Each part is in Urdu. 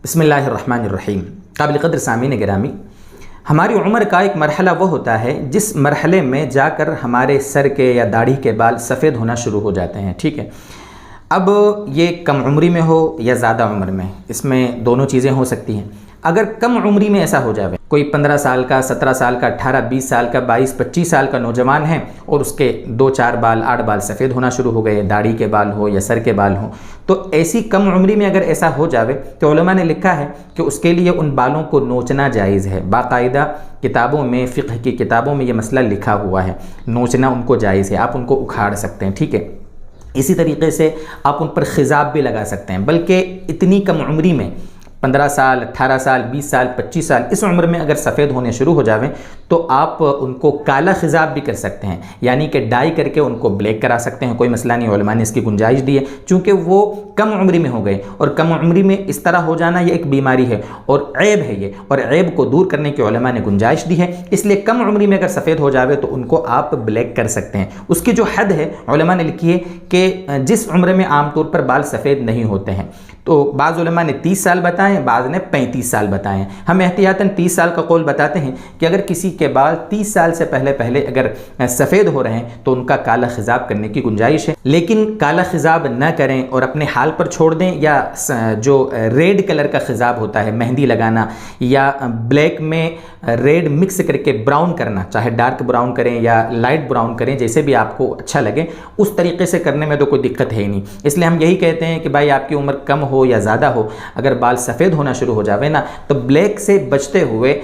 بسم اللہ الرحمن الرحیم۔ قابل قدر سامعین گرامی، ہماری عمر کا ایک مرحلہ وہ ہوتا ہے جس مرحلے میں جا کر ہمارے سر کے یا داڑھی کے بال سفید ہونا شروع ہو جاتے ہیں، ٹھیک ہے۔ اب یہ کم عمری میں ہو یا زیادہ عمر میں، اس میں دونوں چیزیں ہو سکتی ہیں۔ اگر کم عمری میں ایسا ہو جاوے، کوئی 15 سال کا، 17 سال کا، 18 20 سال کا، 22 25 سال کا نوجوان ہے اور اس کے 2 4 بال 8 بال سفید ہونا شروع ہو گئے، داڑھی کے بال ہو یا سر کے بال ہوں، تو ایسی کم عمری میں اگر ایسا ہو جاوے تو علماء نے لکھا ہے کہ اس کے لیے ان بالوں کو نوچنا جائز ہے۔ باقاعدہ کتابوں میں، فقہ کی کتابوں میں یہ مسئلہ لکھا ہوا ہے، نوچنا ان کو جائز ہے، آپ ان کو اکھاڑ سکتے ہیں، ٹھیک ہے۔ اسی طریقے سے آپ ان پر خضاب بھی لگا سکتے ہیں، بلکہ اتنی کم عمری میں 15 سال، 18 سال، 20 سال، 25 سال، اس عمر میں اگر سفید ہونے شروع ہو جاویں تو آپ ان کو کالا خضاب بھی کر سکتے ہیں، یعنی کہ ڈائی کر کے ان کو بلیک کرا سکتے ہیں، کوئی مسئلہ نہیں، علماء نے اس کی گنجائش دی ہے، چونکہ وہ کم عمری میں ہو گئے، اور کم عمری میں اس طرح ہو جانا یہ ایک بیماری ہے اور عیب ہے یہ، اور عیب کو دور کرنے کی علماء نے گنجائش دی ہے، اس لیے کم عمری میں اگر سفید ہو جاوے تو ان کو آپ بلیک کر سکتے ہیں۔ اس کی جو حد ہے علماء نے لکھی ہے کہ جس عمر میں عام طور پر بال سفید نہیں ہوتے ہیں، تو بعض علماء نے 30 سال بتائے ہیں، بعض نے 35 سال بتائے ہیں۔ ہم احتیاطاً 30 سال کا قول بتاتے ہیں کہ اگر کسی کے بال 30 سال سے پہلے اگر سفید ہو رہے ہیں تو ان کا کالا خضاب کرنے کی گنجائش ہے، لیکن کالا خضاب نہ کریں اور اپنے حال پر چھوڑ دیں، یا جو ریڈ کلر کا خضاب ہوتا ہے، مہندی لگانا یا بلیک میں ریڈ مکس کر کے براؤن کرنا، چاہے ڈارک براؤن کریں یا لائٹ براؤن کریں، جیسے بھی آپ کو اچھا لگے اس طریقے سے کرنے میں تو کوئی دقت ہے ہی نہیں۔ اس لیے ہم یہی کہتے ہیں کہ بھائی آپ کی عمر کم ہو یا زیادہ ہو، اگر بال سفید ہونا شروع ہو جاوے نا تو بلیک سے بچتے ہوئے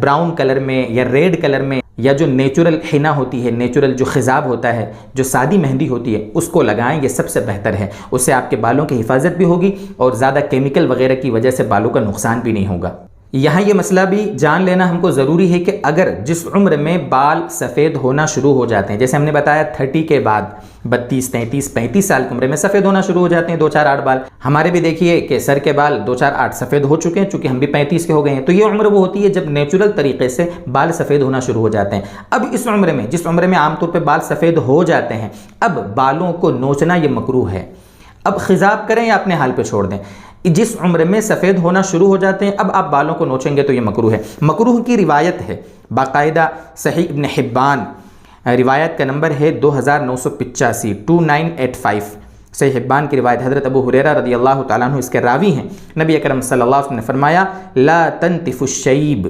براؤن کلر میں یا ریڈ کلر میں، یا جو نیچرل حنا ہوتی ہے، نیچرل جو خضاب ہوتا ہے، جو سادی مہندی ہوتی ہے، اس کو لگائیں، یہ سب سے بہتر ہے۔ اس سے آپ کے بالوں کی حفاظت بھی ہوگی اور زیادہ کیمیکل وغیرہ کی وجہ سے بالوں کا نقصان بھی نہیں ہوگا۔ یہاں یہ مسئلہ بھی جان لینا ہم کو ضروری ہے کہ اگر جس عمر میں بال سفید ہونا شروع ہو جاتے ہیں، جیسے ہم نے بتایا 30 کے بعد 32 33 35 سال کی عمر میں سفید ہونا شروع ہو جاتے ہیں 2 4 8 بال، ہمارے بھی دیکھیے کہ سر کے بال 2 4 8 سفید ہو چکے ہیں، چونکہ ہم بھی 35 کے ہو گئے ہیں، تو یہ عمر وہ ہوتی ہے جب نیچرل طریقے سے بال سفید ہونا شروع ہو جاتے ہیں۔ اب اس عمر میں، جس عمر میں عام طور پہ بال سفید ہو جاتے ہیں، اب بالوں کو نوچنا یہ مکروہ ہے۔ اب خضاب کریں یا اپنے حال پہ چھوڑ دیں، جس عمر میں سفید ہونا شروع ہو جاتے ہیں اب آپ بالوں کو نوچیں گے تو یہ مکروہ ہے۔ مکروہ کی روایت ہے باقاعدہ، صحیح ابن حبان روایت کا نمبر ہے 2985 2985، صحیح حبان کی روایت، حضرت ابو ہریرہ رضی اللہ تعالیٰ عنہ اس کے راوی ہیں۔ نبی اکرم صلی اللہ علیہ وسلم نے فرمایا لا تنتف الشیب،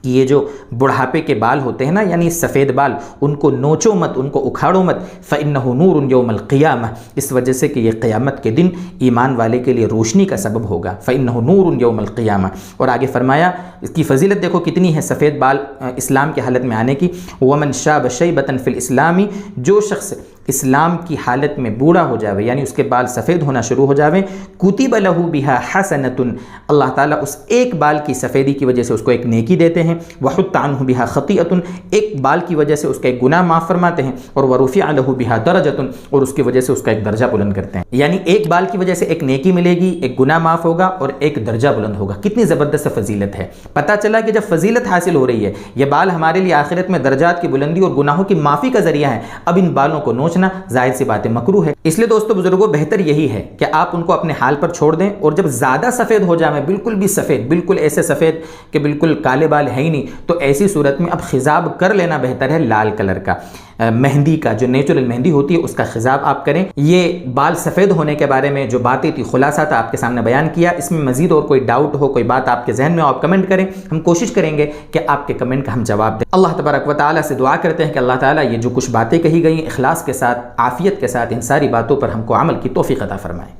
یہ جو بڑھاپے کے بال ہوتے ہیں نا، یعنی سفید بال، ان کو نوچو مت، ان کو اکھاڑو مت، فإنہ نور یوم القیامہ، اس وجہ سے کہ یہ قیامت کے دن ایمان والے کے لیے روشنی کا سبب ہوگا، فإنہ نور یوم القیامہ۔ اور آگے فرمایا، اس کی فضیلت دیکھو کتنی ہے سفید بال اسلام کی حالت میں آنے کی، ومن شاب شیبۃ فی الاسلام، جو شخص اسلام کی حالت میں بوڑھا ہو جاوے، یعنی اس کے بال سفید ہونا شروع ہو جاوے، کتب لہ بہا حسنۃ، اللہ تعالیٰ اس ایک بال کی سفیدی کی وجہ سے اس کو ایک نیکی دیتے ہیں، وحط عنہ بہا خطیئۃ، ایک بال کی وجہ سے اس کا ایک گناہ معاف فرماتے ہیں، اور ورفع لہ بہا درجۃ، اور اس کی وجہ سے اس کا ایک درجہ بلند کرتے ہیں۔ یعنی ایک بال کی وجہ سے ایک نیکی ملے گی، ایک گناہ معاف ہوگا اور ایک درجہ بلند ہوگا۔ کتنی زبردست فضیلت ہے! پتہ چلا کہ جب فضیلت حاصل ہو رہی ہے، یہ بال ہمارے لیے آخرت میں درجات کی بلندی اور گناہوں کی معافی کا ذریعہ ہے، اب ان بالوں کو نوچنا ظاہر سی بات ہے مکروہ ہے۔ اس لیے دوستو بزرگوں، بہتر یہی ہے کہ آپ ان کو اپنے حال پر چھوڑ دیں، اور جب زیادہ سفید ہو جائیں، بالکل بھی سفید، بالکل ایسے سفید کہ بالکل کالے بال ہے ہی نہیں، تو ایسی صورت میں اب خضاب کر لینا بہتر ہے، لال کلر کا مہندی کا، جو نیچرل مہندی ہوتی ہے اس کا خضاب آپ کریں۔ یہ بال سفید ہونے کے بارے میں جو باتیں تھی، خلاصہ تھا، آپ کے سامنے بیان کیا۔ اس میں مزید اور کوئی ڈاؤٹ ہو، کوئی بات آپ کے ذہن میں ہو، آپ کمنٹ کریں، ہم کوشش کریں گے کہ آپ کے کمنٹ کا ہم جواب دیں۔ اللہ تبارک و تعالیٰ سے دعا کرتے ہیں کہ اللہ تعالیٰ یہ جو کچھ باتیں کہی گئیں اخلاص کے ساتھ، عافیت کے ساتھ، ان ساری باتوں پر ہم کو عمل کی توفیق عطا فرمائے۔